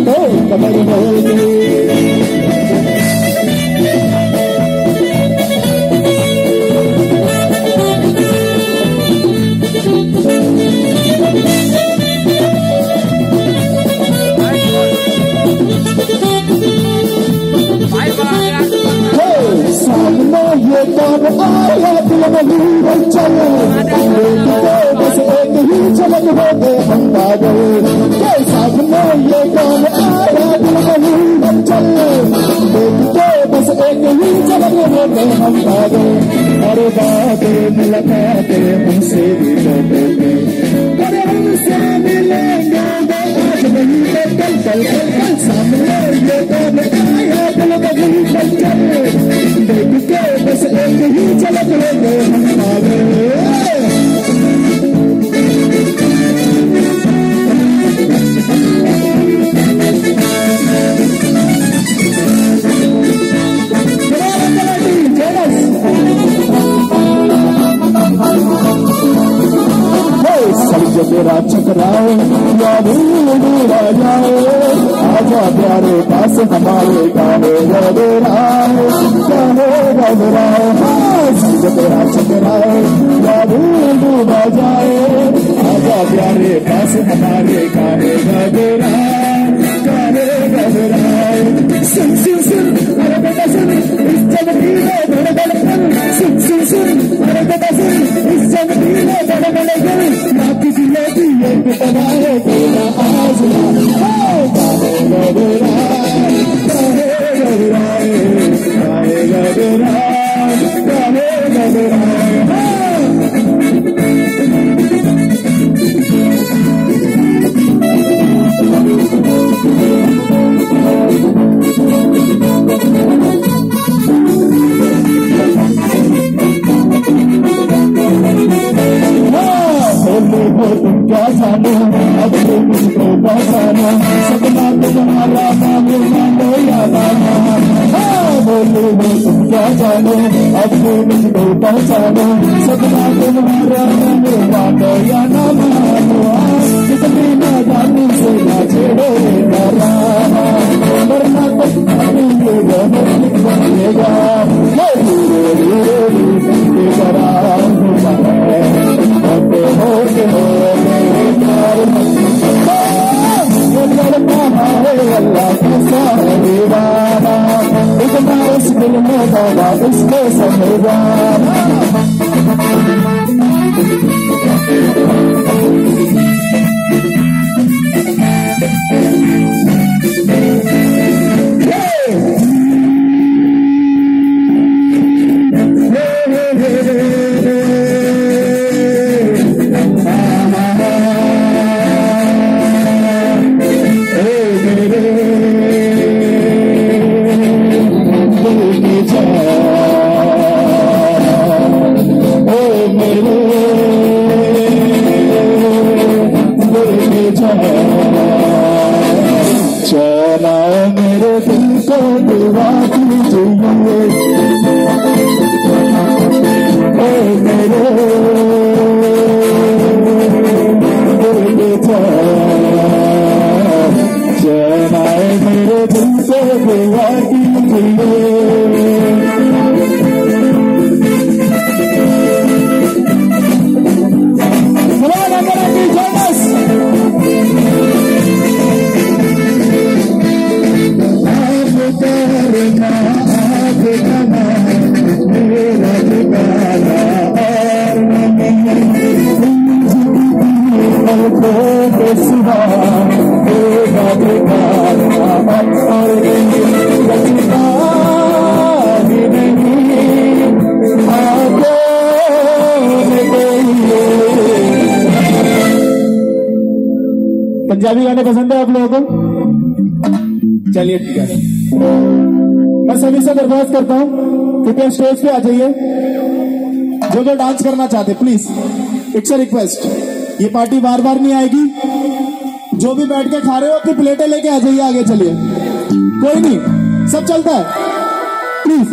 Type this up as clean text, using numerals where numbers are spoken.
कमर बोल के ये कौन आया दिल में चले बस एक ही झलक हो गए हम पागल सामने ये कौन आया दिल में चले देखते बस एक ही झलक हो गए हम पागल अरे बातें मुलाकातें हमसे भी करते थे अरे हमसे मिलेंगे आज नहीं कल कल सामने ये कौन आया दिल में चले देखते बस एक ही झलक हो गए हम पागल जो तेरा चकराए या भूल आ जाए आजा प्यारे पास हमारे गाने गबराए जो तेरा चकराए या भूल आ जाए आजा प्यारे पास हमारे गाने गबराए सुन सुन सुन अरे बेटा सुन इस जगती में बड़े बड़े फल सुन सुन सुन अरे बेटा सुन इस जगती में बड़े बड़े फल ना किसी ने भी ये बनाए तेरा आज तुम क्या जानो अब तुमको पहचानो सपना तुम्हारा मानो मानो याद आना बोलो तुम क्या जानो अब तुमको पहचानो सपना तुम्हारा मानो मानो या ना मानो कितने नादानी से ना छेड़ो वरना तक बनेगा इस दिल में दादा इसको समझाना चला मेरे दिल को दुआ कीजिए चला मेरे दिल को दुआ कीजिए पंजाबी गाने पसंद है आप लोगों को? चलिए ठीक है, मैं सभी से दरख्वास्त करता हूँ कृपया स्टेज पे आ जाइए। जो डांस करना चाहते प्लीज, इट्स अ रिक्वेस्ट। ये पार्टी बार बार नहीं आएगी। जो भी बैठ के खा रहे हो अपनी प्लेटें लेके आ जाइए, आगे चलिए, कोई नहीं, सब चलता है, प्लीज।